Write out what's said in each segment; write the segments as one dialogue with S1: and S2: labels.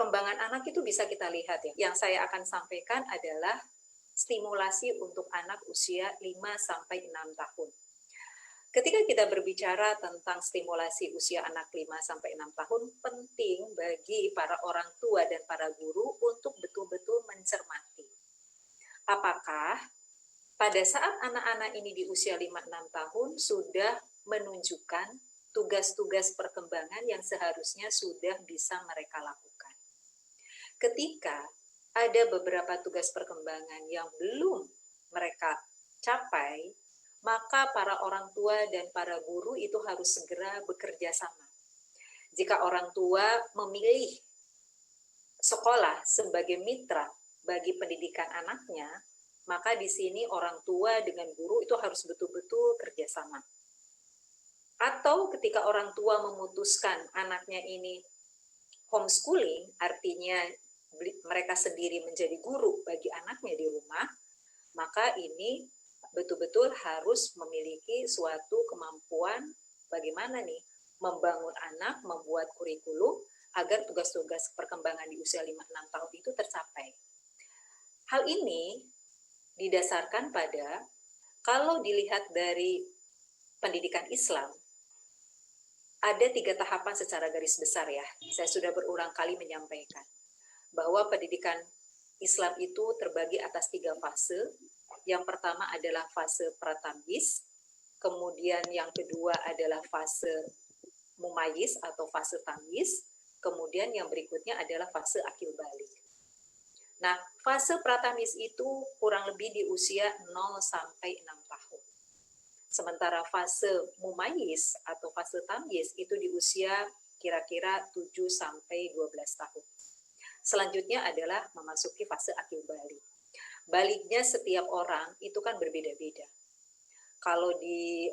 S1: perkembangan anak itu bisa kita lihat ya. Yang saya akan sampaikan adalah stimulasi untuk anak usia 5 sampai 6 tahun. Ketika kita berbicara tentang stimulasi usia anak 5 sampai 6 tahun, penting bagi para orang tua dan para guru untuk betul-betul mencermati. Apakah pada saat anak-anak ini di usia 5-6 tahun sudah menunjukkan tugas-tugas perkembangan yang seharusnya sudah bisa mereka lakukan. Ketika ada beberapa tugas perkembangan yang belum mereka capai, maka para orang tua dan para guru itu harus segera bekerja sama. Jika orang tua memilih sekolah sebagai mitra bagi pendidikan anaknya, maka di sini orang tua dengan guru itu harus betul-betul kerjasama. Atau ketika orang tua memutuskan anaknya ini homeschooling, artinya mereka sendiri menjadi guru bagi anaknya di rumah, maka ini betul-betul harus memiliki suatu kemampuan bagaimana nih membangun anak, membuat kurikulum agar tugas-tugas perkembangan di usia 5-6 tahun itu tercapai. Hal ini didasarkan pada, kalau dilihat dari pendidikan Islam, ada 3 tahapan secara garis besar ya. Saya sudah berulang kali menyampaikan bahwa pendidikan Islam itu terbagi atas 3 fase. Yang pertama adalah fase pratamyiz, kemudian yang kedua adalah fase mumayyiz atau fase tamyiz, kemudian yang berikutnya adalah fase akil balik. Nah, fase pratamyiz itu kurang lebih di usia 0 sampai 6 tahun. Sementara fase mumayyiz atau fase tamyiz itu di usia kira-kira 7 sampai 12 tahun. Selanjutnya adalah memasuki fase akil balik. Baliknya setiap orang itu kan berbeda-beda. Kalau di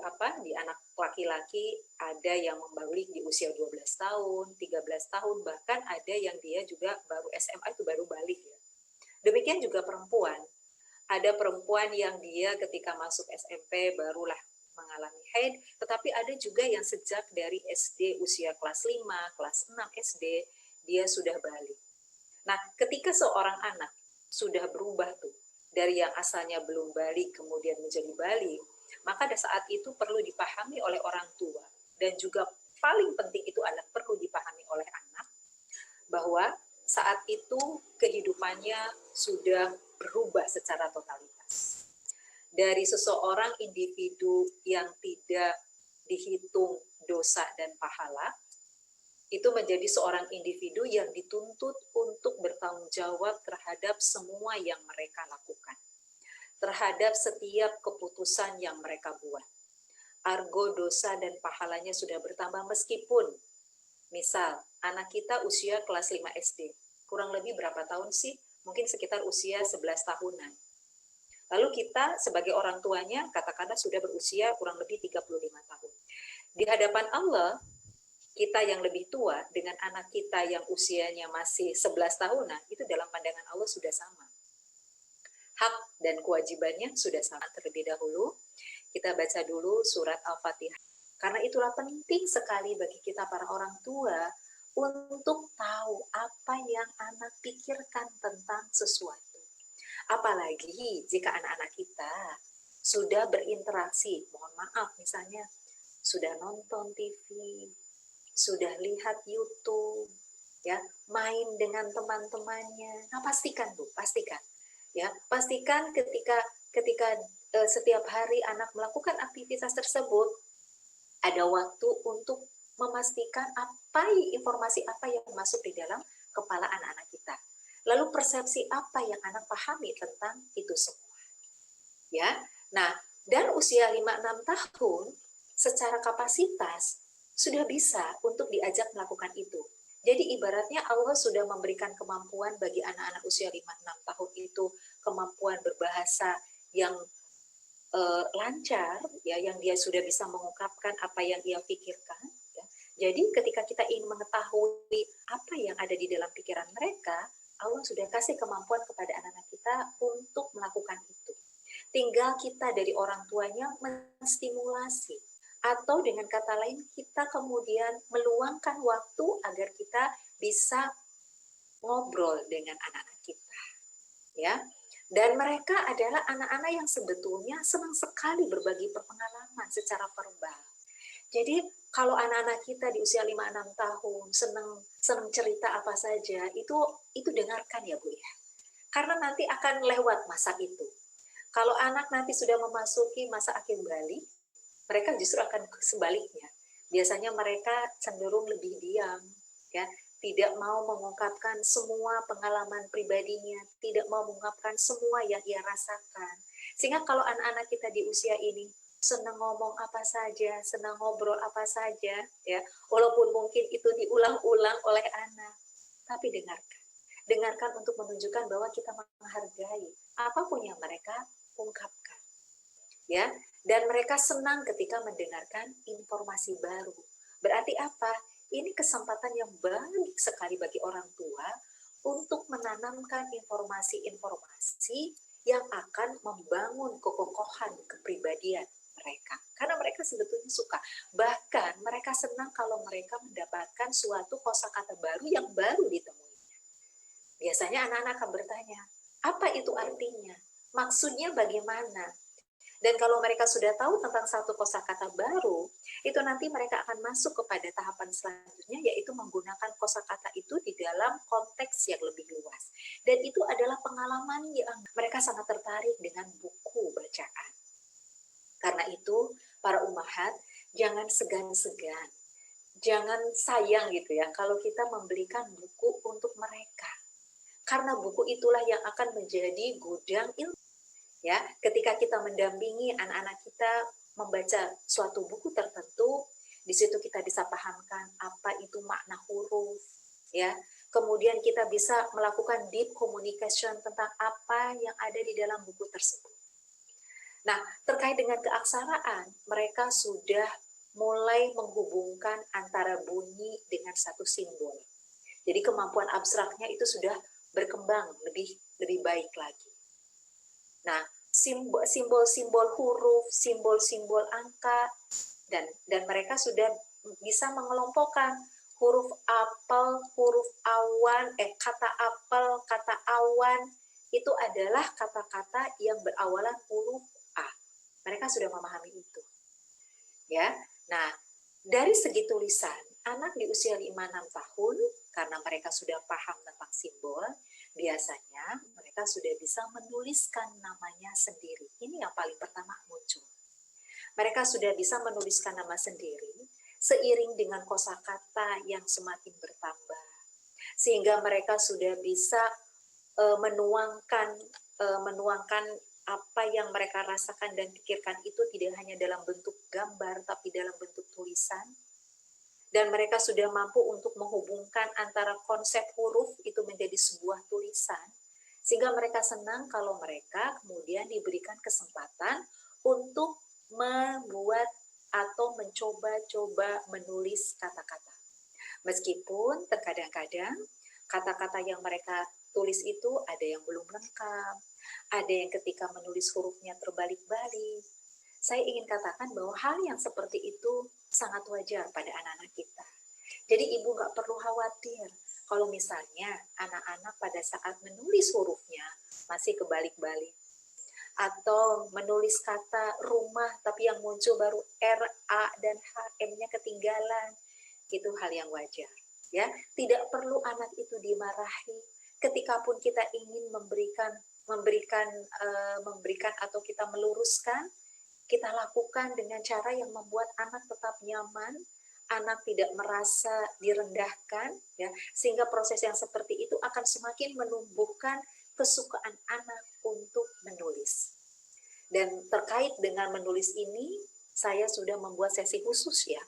S1: anak laki-laki ada yang membalik di usia 12 tahun, 13 tahun, bahkan ada yang dia juga baru SMA itu baru balik ya. Demikian juga perempuan. Ada perempuan yang dia ketika masuk SMP barulah mengalami haid, tetapi ada juga yang sejak dari SD usia kelas 5, kelas 6 SD dia sudah balik. Nah, ketika seorang anak sudah berubah tuh dari yang asalnya belum balik kemudian menjadi balik, maka pada saat itu perlu dipahami oleh orang tua dan juga paling penting itu adalah perlu dipahami oleh anak bahwa saat itu kehidupannya sudah berubah secara totalitas. Dari seseorang individu yang tidak dihitung dosa dan pahala, itu menjadi seorang individu yang dituntut untuk bertanggung jawab terhadap semua yang mereka lakukan, terhadap setiap keputusan yang mereka buat. Argo dosa dan pahalanya sudah bertambah meskipun, misal, anak kita usia kelas 5 SD, kurang lebih berapa tahun sih? Mungkin sekitar usia 11 tahunan. Lalu kita sebagai orang tuanya katakanlah sudah berusia kurang lebih 35 tahun. Di hadapan Allah, kita yang lebih tua dengan anak kita yang usianya masih 11 tahunan, itu dalam pandangan Allah sudah sama. Hak dan kewajibannya sudah sama. Terlebih dahulu, kita baca dulu surat Al-Fatihah. Karena itulah penting sekali bagi kita para orang tua untuk tahu apa yang anak pikirkan tentang sesuatu. Apalagi jika anak-anak kita sudah berinteraksi, mohon maaf misalnya, sudah nonton TV, sudah lihat YouTube, ya, main dengan teman-temannya. Nah, pastikan ya, pastikan ketika setiap hari anak melakukan aktivitas tersebut, ada waktu untuk memastikan informasi apa yang masuk di dalam kepala anak-anak kita. Lalu persepsi apa yang anak pahami tentang itu semua. Ya. Nah, dan usia 5-6 tahun secara kapasitas sudah bisa untuk diajak melakukan itu. Jadi ibaratnya Allah sudah memberikan kemampuan bagi anak-anak usia 5-6 tahun itu, kemampuan berbahasa yang lancar, ya, yang dia sudah bisa mengungkapkan apa yang ia pikirkan. Ya. Jadi ketika kita ingin mengetahui apa yang ada di dalam pikiran mereka, Allah sudah kasih kemampuan kepada anak-anak kita untuk melakukan itu. Tinggal kita dari orang tuanya menstimulasi. Atau dengan kata lain, kita kemudian meluangkan waktu agar kita bisa ngobrol dengan anak-anak kita, ya. Dan mereka adalah anak-anak yang sebetulnya senang sekali berbagi pengalaman secara verbal. Jadi kalau anak-anak kita di usia 5-6 tahun senang cerita apa saja, itu dengarkan ya Bu ya. Karena nanti akan lewat masa itu. Kalau anak nanti sudah memasuki masa akhir balik, mereka justru akan sebaliknya. Biasanya mereka cenderung lebih diam, ya, tidak mau mengungkapkan semua pengalaman pribadinya, tidak mau mengungkapkan semua yang ia rasakan. Sehingga kalau anak-anak kita di usia ini senang ngomong apa saja, senang ngobrol apa saja, ya, walaupun mungkin itu diulang-ulang oleh anak, tapi dengarkan. Dengarkan untuk menunjukkan bahwa kita menghargai apapun yang mereka ungkapkan, ya. Dan mereka senang ketika mendengarkan informasi baru. Berarti apa? Ini kesempatan yang baik sekali bagi orang tua untuk menanamkan informasi-informasi yang akan membangun kekokohan kepribadian mereka. Karena mereka sebetulnya suka. Bahkan mereka senang kalau mereka mendapatkan suatu kosakata baru yang baru ditemui. Biasanya anak-anak akan bertanya, apa itu artinya? Maksudnya bagaimana? Dan kalau mereka sudah tahu tentang satu kosakata baru, itu nanti mereka akan masuk kepada tahapan selanjutnya, yaitu menggunakan kosakata itu di dalam konteks yang lebih luas. Dan itu adalah pengalaman yang mereka sangat tertarik dengan buku bacaan. Karena itu, para ummahat, jangan segan-segan, jangan sayang gitu ya, kalau kita membelikan buku untuk mereka. Karena buku itulah yang akan menjadi gudang ilmu. Ya, ketika kita mendampingi anak-anak kita membaca suatu buku tertentu, di situ kita bisa pahamkan apa itu makna huruf, ya. Kemudian kita bisa melakukan deep communication tentang apa yang ada di dalam buku tersebut. Nah, terkait dengan keaksaraan, mereka sudah mulai menghubungkan antara bunyi dengan satu simbol. Jadi kemampuan abstraknya itu sudah berkembang lebih baik lagi. Nah, simbol-simbol huruf, simbol-simbol angka, dan mereka sudah bisa mengelompokkan huruf apel, huruf awan, kata apel, kata awan, itu adalah kata-kata yang berawalan huruf A. Mereka sudah memahami itu. Ya. Nah, dari segi tulisan, anak di usia 5-6 tahun, karena mereka sudah paham tentang simbol, biasanya mereka sudah bisa menuliskan namanya sendiri. Ini yang paling pertama muncul. Mereka sudah bisa menuliskan nama sendiri seiring dengan kosakata yang semakin bertambah. Sehingga mereka sudah bisa menuangkan apa yang mereka rasakan dan pikirkan itu tidak hanya dalam bentuk gambar, tapi dalam bentuk tulisan. Dan mereka sudah mampu untuk menghubungkan antara konsep huruf itu menjadi sebuah tulisan, sehingga mereka senang kalau mereka kemudian diberikan kesempatan untuk membuat atau mencoba-coba menulis kata-kata. Meskipun terkadang-kadang kata-kata yang mereka tulis itu ada yang belum lengkap, ada yang ketika menulis hurufnya terbalik-balik. Saya ingin katakan bahwa hal yang seperti itu sangat wajar pada anak-anak kita. Jadi ibu nggak perlu khawatir kalau misalnya anak-anak pada saat menulis hurufnya masih kebalik-balik. Atau menulis kata rumah tapi yang muncul baru R, A, dan H, M-nya ketinggalan. Itu hal yang wajar. Ya, tidak perlu anak itu dimarahi. Ketika pun kita ingin memberikan atau kita meluruskan, kita lakukan dengan cara yang membuat anak tetap nyaman, anak tidak merasa direndahkan, ya, sehingga proses yang seperti itu akan semakin menumbuhkan kesukaan anak untuk menulis. Dan terkait dengan menulis ini, saya sudah membuat sesi khusus ya